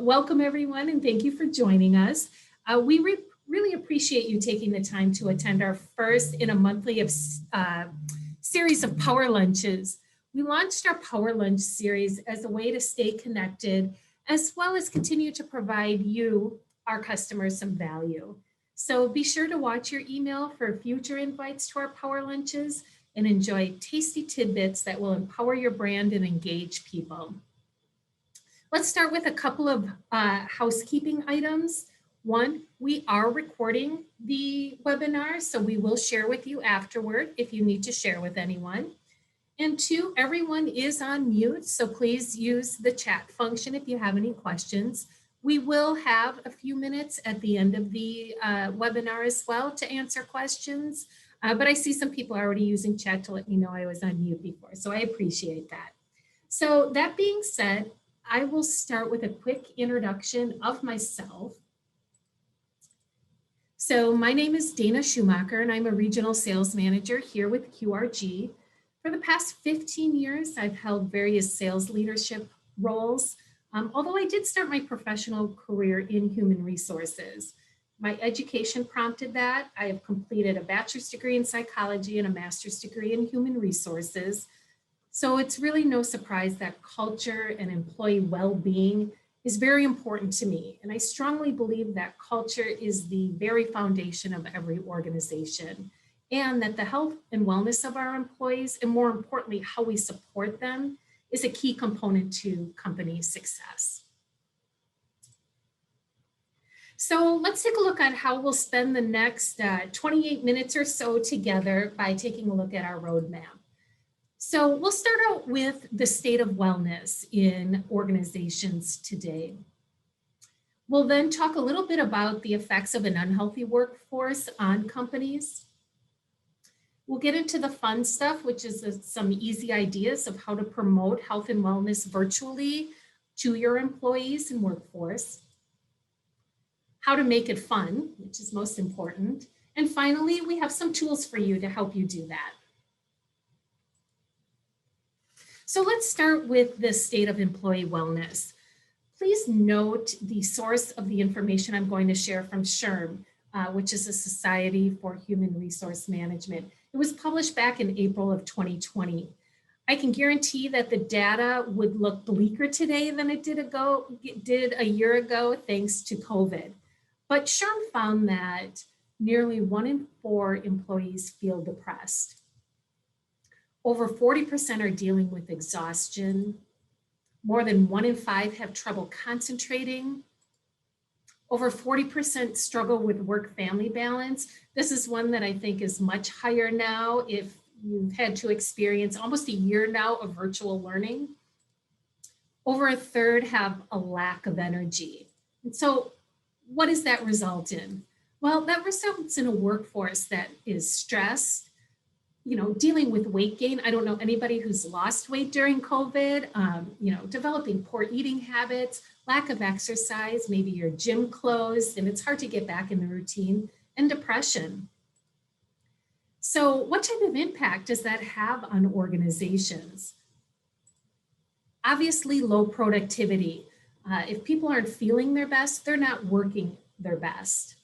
Welcome everyone and thank you for joining us. We really appreciate you taking the time to attend our first in a monthly series of Power Lunches. We launched our Power Lunch series as a way to stay connected as well as continue to provide you, our customers, some value. So be sure to watch your email for future invites to our Power Lunches and enjoy tasty tidbits that will empower your brand and engage people. Let's start with a couple of housekeeping items. One, we are recording the webinar, so we will share with you afterward if you need to share with anyone. And two, everyone is on mute, so please use the chat function if you have any questions. We will have a few minutes at the end of the webinar as well to answer questions, but I see some people are already using chat to let me know I was on mute before, so I appreciate that. So that being said, I will start with a quick introduction of myself. So my name is Dana Schumacher and I'm a regional sales manager here with QRG. For the past 15 years, I've held various sales leadership roles, although I did start my professional career in human resources. My education prompted that. I have completed a bachelor's degree in psychology and a master's degree in human resources. So it's really no surprise that culture and employee well-being is very important to me. And I strongly believe that culture is the very foundation of every organization, and that the health and wellness of our employees, and more importantly, how we support them, is a key component to company success. So let's take a look at how we'll spend the next 28 minutes or so together by taking a look at our roadmap. So we'll start out with the state of wellness in organizations today. We'll then talk a little bit about the effects of an unhealthy workforce on companies. We'll get into the fun stuff, which is some easy ideas of how to promote health and wellness virtually to your employees and workforce. How to make it fun, which is most important. And finally, we have some tools for you to help you do that. So let's start with the state of employee wellness. Please note the source of the information I'm going to share from SHRM, which is a Society for Human Resource Management. It was published back in April of 2020. I can guarantee that the data would look bleaker today than it did a year ago, thanks to COVID. But SHRM found that nearly 1 in 4 employees feel depressed. Over 40% are dealing with exhaustion. More than 1 in 5 have trouble concentrating. Over 40% struggle with work-family balance. This is one that I think is much higher now if you've had to experience almost a year now of virtual learning. Over a third have a lack of energy. And so what does that result in? Well, that results in a workforce that is stressed, dealing with weight gain. I don't know anybody who's lost weight during COVID, developing poor eating habits, lack of exercise, maybe your gym closed and it's hard to get back in the routine, and depression. So what type of impact does that have on organizations? Obviously, low productivity. If people aren't feeling their best, they're not working their best.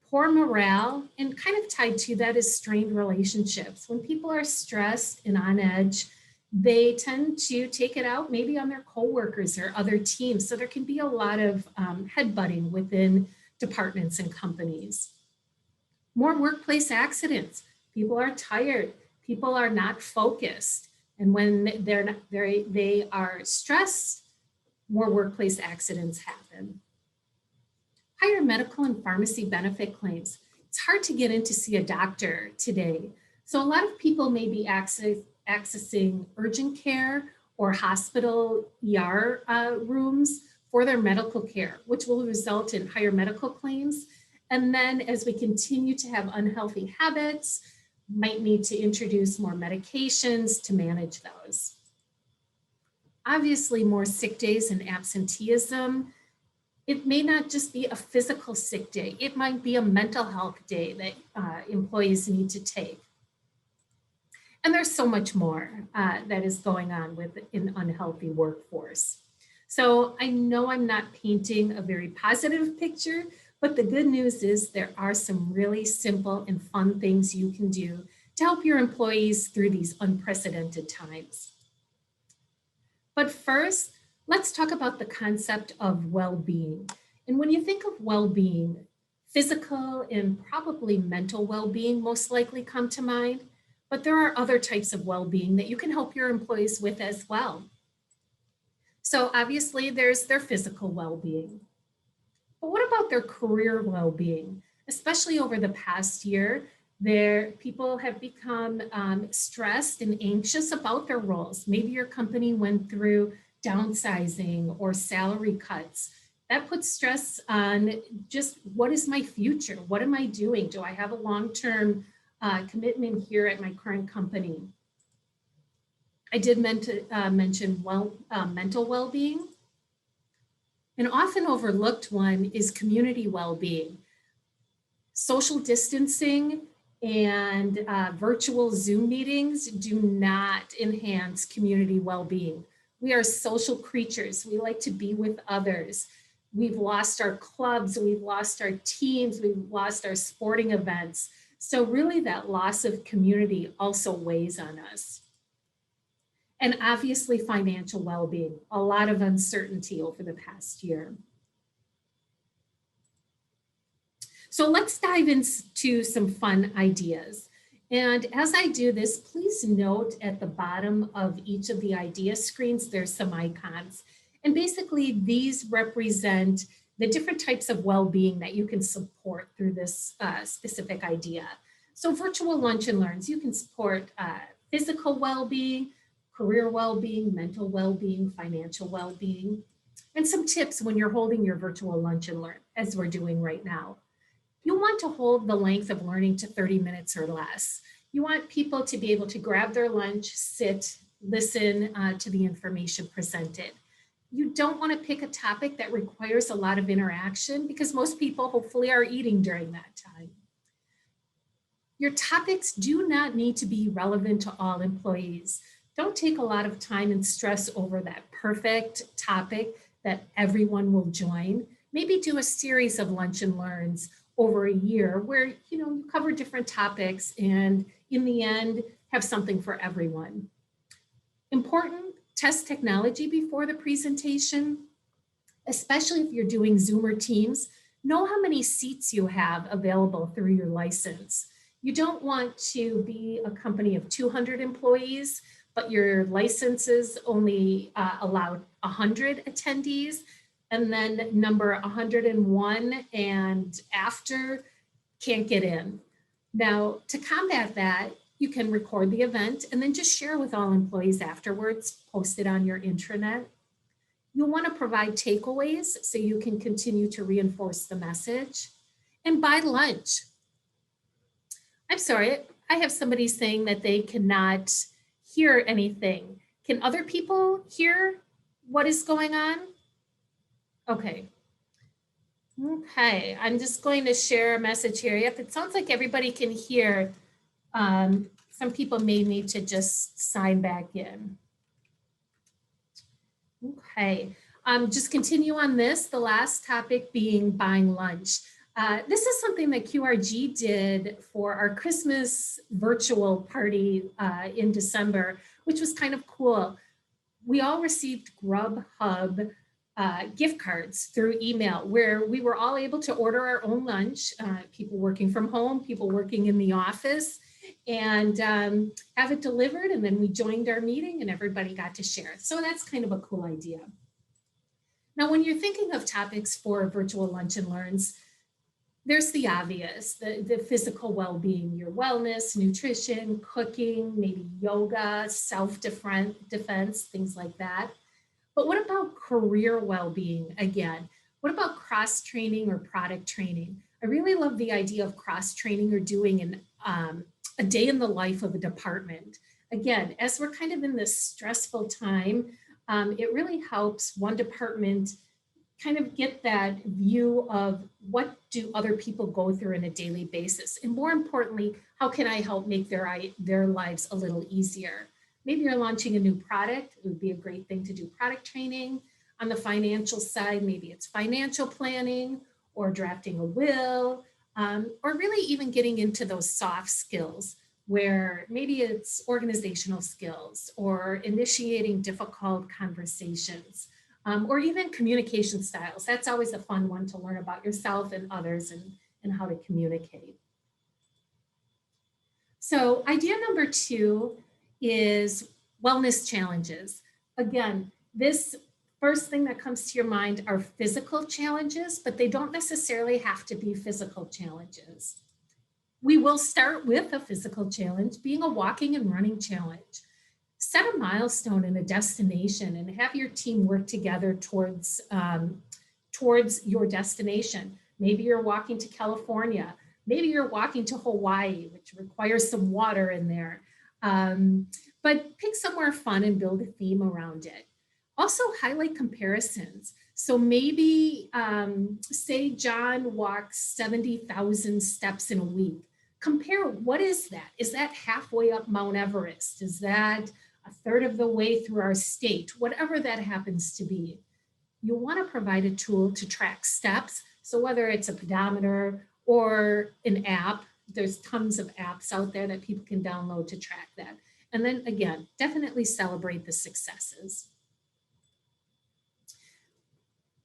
Poor morale, and kind of tied to that is strained relationships. When people are stressed and on edge, they tend to take it out maybe on their coworkers or other teams. So there can be a lot of headbutting within departments and companies. More workplace accidents. People are tired. People are not focused. And when they are stressed, more workplace accidents happen. Higher medical and pharmacy benefit claims. It's hard to get in to see a doctor today. So a lot of people may be accessing urgent care or hospital ER rooms for their medical care, which will result in higher medical claims. And then as we continue to have unhealthy habits, might need to introduce more medications to manage those. Obviously, more sick days and absenteeism. It may not just be a physical sick day. It might be a mental health day that employees need to take. And there's so much more that is going on with an unhealthy workforce. So I know I'm not painting a very positive picture, but the good news is there are some really simple and fun things you can do to help your employees through these unprecedented times. But first, let's talk about the concept of well-being. And when you think of well-being, physical and probably mental well-being most likely come to mind, but there are other types of well-being that you can help your employees with as well. So obviously there's their physical well-being. But what about their career well-being? Especially over the past year, people have become stressed and anxious about their roles. Maybe your company went through downsizing or salary cuts. That puts stress on just what is my future? What am I doing? Do I have a long-term commitment here at my current company? I did mention mental well-being. An often overlooked one is community well-being. Social distancing and virtual Zoom meetings do not enhance community well-being. We are social creatures. We like to be with others. We've lost our clubs, we've lost our teams, we've lost our sporting events. So really that loss of community also weighs on us. And obviously financial well-being, a lot of uncertainty over the past year. So let's dive into some fun ideas. And as I do this, please note at the bottom of each of the idea screens, there's some icons. And basically these represent the different types of well-being that you can support through this specific idea. So virtual lunch and learns, you can support physical well-being, career well-being, mental well-being, financial well-being, and some tips when you're holding your virtual lunch and learn, as we're doing right now. You want to hold the length of learning to 30 minutes or less. You want people to be able to grab their lunch, sit, listen to the information presented. You don't want to pick a topic that requires a lot of interaction because most people hopefully are eating during that time. Your topics do not need to be relevant to all employees. Don't take a lot of time and stress over that perfect topic that everyone will join. Maybe do a series of lunch and learns over a year where you cover different topics and in the end have something for everyone. Important, test technology before the presentation, especially if you're doing Zoom or Teams. Know how many seats you have available through your license. You don't want to be a company of 200 employees, but your licenses only allowed 100 attendees, and then number 101 and after can't get in. Now, to combat that, you can record the event and then just share with all employees afterwards, post it on your intranet. You'll want to provide takeaways so you can continue to reinforce the message, and buy lunch. I'm sorry, I have somebody saying that they cannot hear anything. Can other people hear what is going on? Okay. Okay, I'm just going to share a message here. Yep, it sounds like everybody can hear. Some people may need to just sign back in. Okay, just continue on this, the last topic being buying lunch. This is something that QRG did for our Christmas virtual party in December, which was kind of cool. We all received Grubhub gift cards through email where we were all able to order our own lunch, people working from home, people working in the office, and have it delivered. And then we joined our meeting and everybody got to share. So that's kind of a cool idea. Now, when you're thinking of topics for virtual lunch and learns, there's the obvious, the physical well-being, your wellness, nutrition, cooking, maybe yoga, self-defense, things like that. But what about career well-being again? What about cross-training or product training? I really love the idea of cross-training or doing a day in the life of a department. Again, as we're kind of in this stressful time, it really helps one department kind of get that view of what do other people go through on a daily basis? And more importantly, how can I help make their lives a little easier? Maybe you're launching a new product. It would be a great thing to do product training. On the financial side, maybe it's financial planning or drafting a will, or really even getting into those soft skills where maybe it's organizational skills or initiating difficult conversations, or even communication styles. That's always a fun one to learn about yourself and others and how to communicate. So idea number 2 is wellness challenges. Again, this first thing that comes to your mind are physical challenges, but they don't necessarily have to be physical challenges. We will start with a physical challenge, being a walking and running challenge. Set a milestone and a destination and have your team work together towards your destination. Maybe you're walking to California. Maybe you're walking to Hawaii, which requires some water in there. But pick somewhere fun and build a theme around it. Also highlight comparisons. So maybe say John walks 70,000 steps in a week. Compare, what is that? Is that halfway up Mount Everest? Is that a third of the way through our state? Whatever that happens to be. You want to provide a tool to track steps. So whether it's a pedometer or an app, there's tons of apps out there that people can download to track that. And then again, definitely celebrate the successes.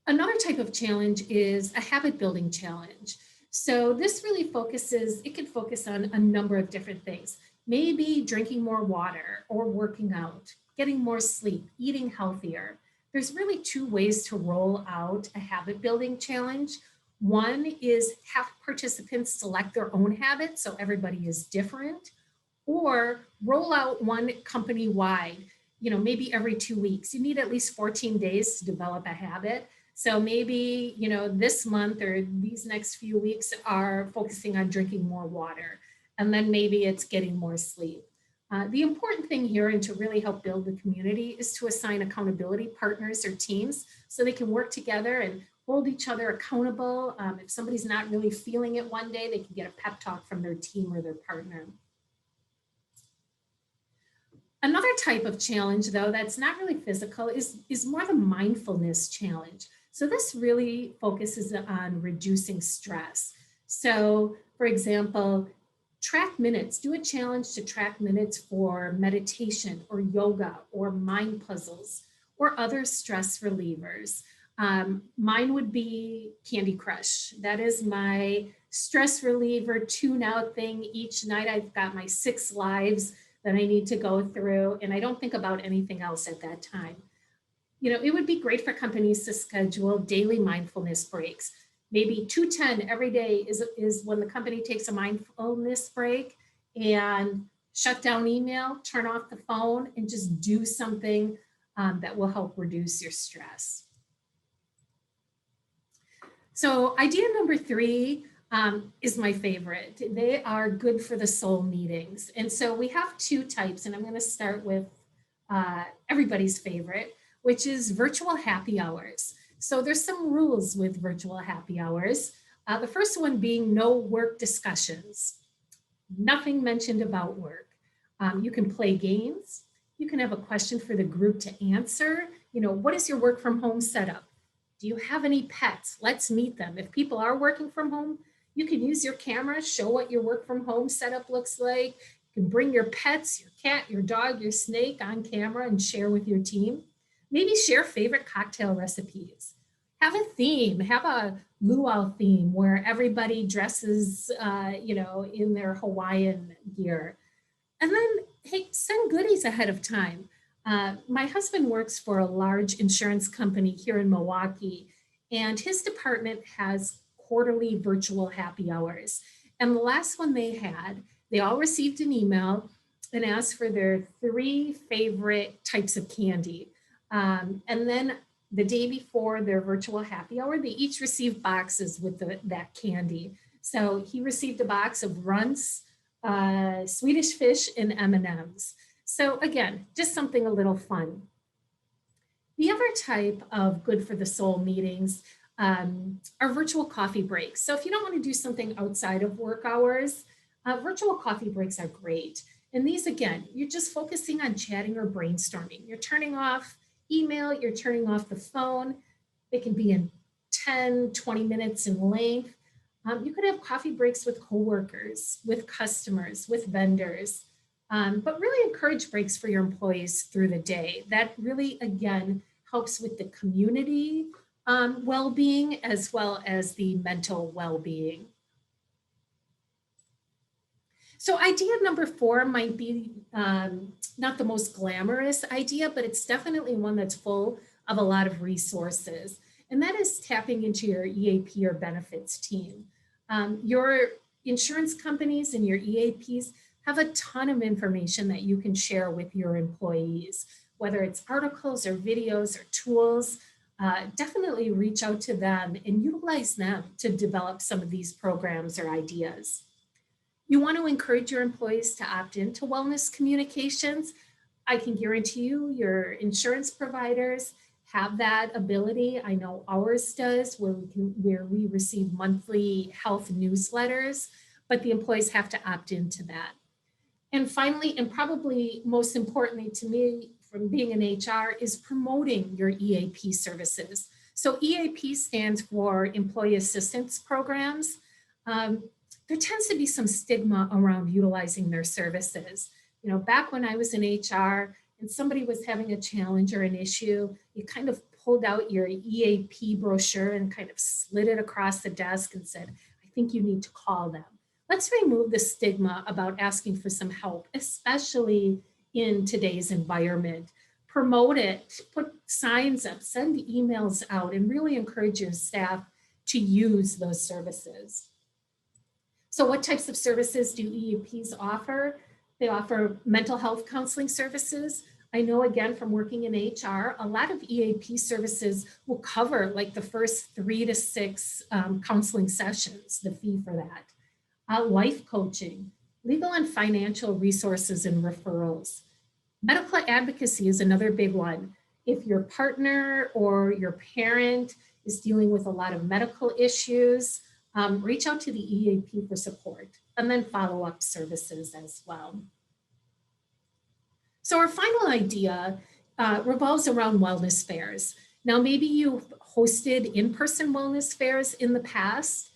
Another type of challenge is a habit building challenge. So this really focuses, it can focus on a number of different things. Maybe drinking more water or working out, getting more sleep, eating healthier. There's really 2 ways to roll out a habit building challenge. One is have participants select their own habits, so everybody is different, or roll out one company-wide, maybe every 2 weeks. You need at least 14 days to develop a habit. So maybe, this month or these next few weeks are focusing on drinking more water, and then maybe it's getting more sleep. The important thing here, and to really help build the community, is to assign accountability partners or teams so they can work together and hold each other accountable. If somebody's not really feeling it one day, they can get a pep talk from their team or their partner. Another type of challenge, though, that's not really physical is more the mindfulness challenge. So this really focuses on reducing stress. So, for example, track minutes. Do a challenge to track minutes for meditation or yoga or mind puzzles or other stress relievers. Mine would be Candy Crush. That is my stress reliever tune-out thing. Each night I've got my 6 lives that I need to go through, and I don't think about anything else at that time. It would be great for companies to schedule daily mindfulness breaks. Maybe 2:10 every day is when the company takes a mindfulness break, and shut down email, turn off the phone, and just do something that will help reduce your stress. So idea number 3 is my favorite. They are good for the soul meetings. And so we have 2 types, and I'm going to start with everybody's favorite, which is virtual happy hours. So there's some rules with virtual happy hours. The first one being no work discussions. Nothing mentioned about work. You can play games. You can have a question for the group to answer. What is your work from home setup? Do you have any pets? Let's meet them. If people are working from home, you can use your camera, show what your work from home setup looks like. You can bring your pets, your cat, your dog, your snake on camera and share with your team. Maybe share favorite cocktail recipes. Have a theme, have a luau theme where everybody dresses, in their Hawaiian gear. And then, hey, send goodies ahead of time. My husband works for a large insurance company here in Milwaukee, and his department has quarterly virtual happy hours. And the last one they had, they all received an email and asked for their 3 favorite types of candy. And then the day before their virtual happy hour, they each received boxes with that candy. So he received a box of Runts, Swedish Fish, and M&Ms. So again, just something a little fun. The other type of good for the soul meetings are virtual coffee breaks. So if you don't want to do something outside of work hours, virtual coffee breaks are great. And these, again, you're just focusing on chatting or brainstorming. You're turning off email, you're turning off the phone. They can be in 10, 20 minutes in length. You could have coffee breaks with coworkers, with customers, with vendors, but really encourage breaks for your employees through the day. That really, again, helps with the community well-being as well as the mental well-being. So idea number 4 might be not the most glamorous idea, but it's definitely one that's full of a lot of resources. And that is tapping into your EAP or benefits team. Your insurance companies and your EAPs have a ton of information that you can share with your employees, whether it's articles or videos or tools. Definitely reach out to them and utilize them to develop some of these programs or ideas. You want to encourage your employees to opt into wellness communications. I can guarantee you your insurance providers have that ability. I know ours does, where we receive monthly health newsletters, but the employees have to opt into that. And finally, and probably most importantly to me from being in HR, is promoting your EAP services. So EAP stands for Employee Assistance Programs. There tends to be some stigma around utilizing their services. You know, back when I was in HR and somebody was having a challenge or an issue, you kind of pulled out your EAP brochure and kind of slid it across the desk and said, I think you need to call them. Let's remove the stigma about asking for some help, especially in today's environment. Promote it, put signs up, send emails out, and really encourage your staff to use those services. So what types of services do EAPs offer? They offer mental health counseling services. I know, again, from working in HR, a lot of EAP services will cover like the first 3 to 6 counseling sessions, the fee for that. Life coaching, legal and financial resources and referrals. Medical advocacy is another big one. If your partner or your parent is dealing with a lot of medical issues, reach out to the EAP for support, and then follow-up services as well. So our final idea revolves around wellness fairs. Now, maybe you've hosted in-person wellness fairs in the past.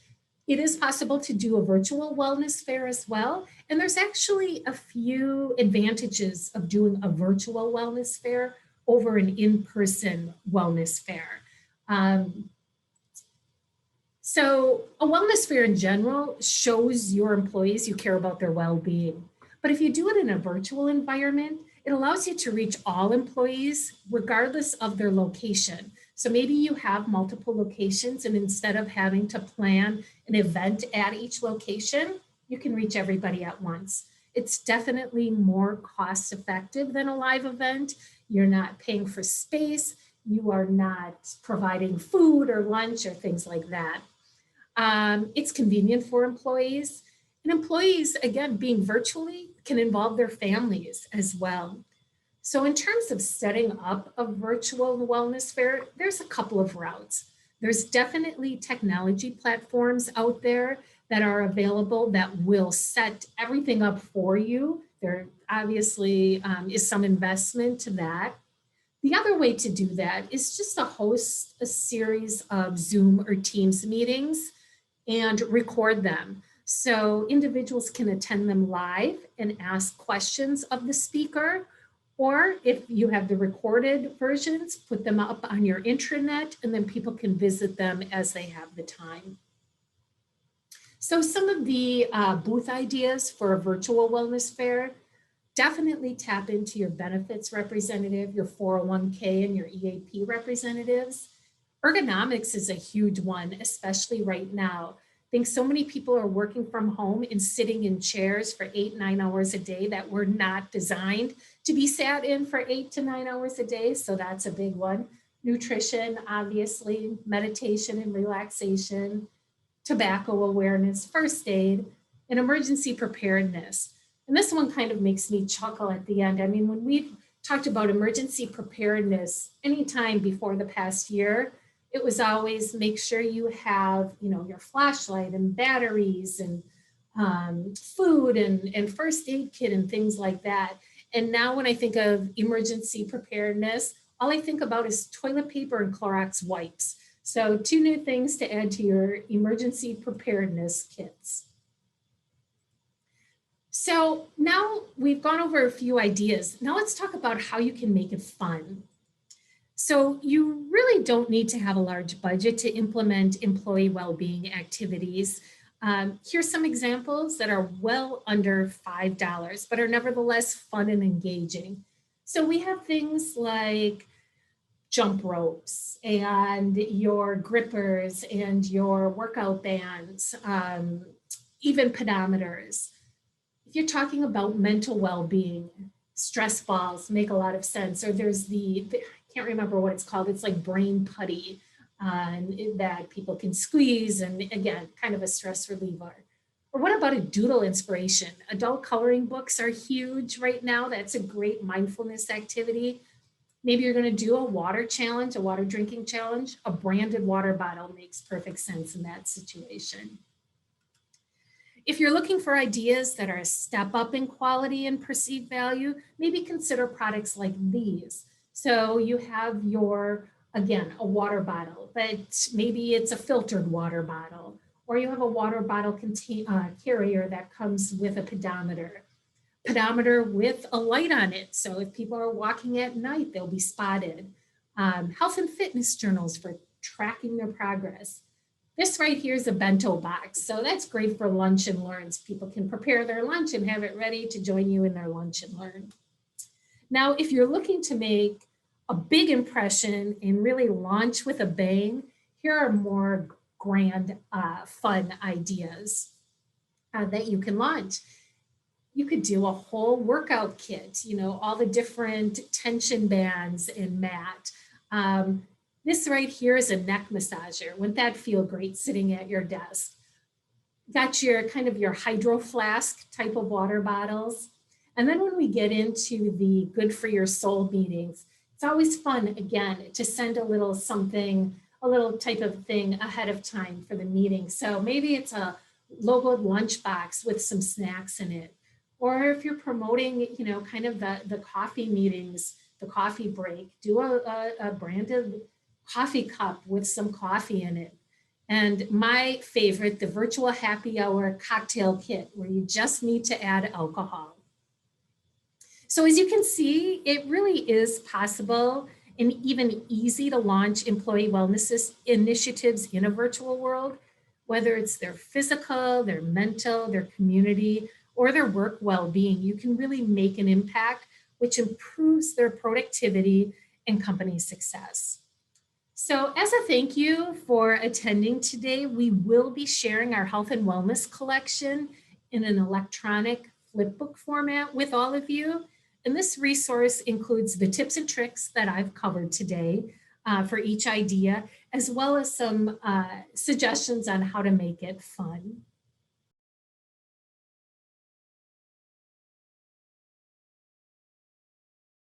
It is possible to do a virtual wellness fair as well. And there's actually a few advantages of doing a virtual wellness fair over an in-person wellness fair. So a wellness fair in general shows your employees you care about their well-being. But if you do it in a virtual environment, it allows you to reach all employees regardless of their location. So maybe you have multiple locations, and instead of having to plan an event at each location, you can reach everybody at once. It's definitely more cost effective than a live event. You're not paying for space. You are not providing food or lunch or things like that. It's convenient for employees. And employees, again, being virtually can involve their families as well. So in terms of setting up a virtual wellness fair, there's a couple of routes. There's definitely technology platforms out there that are available that will set everything up for you. There obviously is some investment to that. The other way to do that is just to host a series of Zoom or Teams meetings and record them. So individuals can attend them live and ask questions of the speaker, or if you have the recorded versions, put them up on your intranet, and then people can visit them as they have the time. So some of the booth ideas for a virtual wellness fair: definitely tap into your benefits representative, your 401k and your EAP representatives. Ergonomics is a huge one, especially right now. I think so many people are working from home and sitting in chairs for 8-9 hours a day that were not designed to be sat in for 8 to 9 hours a day. So that's a big one. Nutrition, obviously, meditation and relaxation, tobacco awareness, first aid, and emergency preparedness. And this one kind of makes me chuckle at the end. I mean, when we've talked about emergency preparedness anytime before the past year, it was always make sure you have, your flashlight and batteries and food and first aid kit and things like that. And now when I think of emergency preparedness, all I think about is toilet paper and Clorox wipes. So 2 new things to add to your emergency preparedness kits. So now we've gone over a few ideas. Now let's talk about how you can make it fun. So you really don't need to have a large budget to implement employee well-being activities. Here's some examples that are well under $5, but are nevertheless fun and engaging. So we have things like jump ropes and your grippers and your workout bands, even pedometers. If you're talking about mental well-being, stress balls make a lot of sense. Or there's I can't remember what it's called. It's like brain putty that people can squeeze, and again, kind of a stress reliever. Or what about a doodle inspiration? Adult coloring books are huge right now. That's a great mindfulness activity. Maybe you're going to do a water challenge, a water drinking challenge. A branded water bottle makes perfect sense in that situation. If you're looking for ideas that are a step up in quality and perceived value, maybe consider products like these. So you have again, a water bottle, but maybe it's a filtered water bottle, or you have a water bottle carrier that comes with a pedometer with a light on it. So if people are walking at night, they'll be spotted. Health and fitness journals for tracking their progress. This right here is a bento box. So that's great for lunch and learns. People can prepare their lunch and have it ready to join you in their lunch and learn. Now, if you're looking to make a big impression and really launch with a bang, here are more grand, fun ideas that you can launch. You could do a whole workout kit, all the different tension bands and mat. This right here is a neck massager. Wouldn't that feel great sitting at your desk? Got your kind of your hydro flask type of water bottles. And then when we get into the good for your soul meetings, it's always fun, again, to send a little something, a little type of thing ahead of time for the meeting. So maybe it's a logoed lunchbox with some snacks in it. Or if you're promoting, kind of the coffee meetings, the coffee break, do a branded coffee cup with some coffee in it. And my favorite, the virtual happy hour cocktail kit, where you just need to add alcohol. So as you can see, it really is possible and even easy to launch employee wellness initiatives in a virtual world, whether it's their physical, their mental, their community, or their work well-being. You can really make an impact, which improves their productivity and company success. So as a thank you for attending today, we will be sharing our health and wellness collection in an electronic flipbook format with all of you. And this resource includes the tips and tricks that I've covered today for each idea, as well as some suggestions on how to make it fun.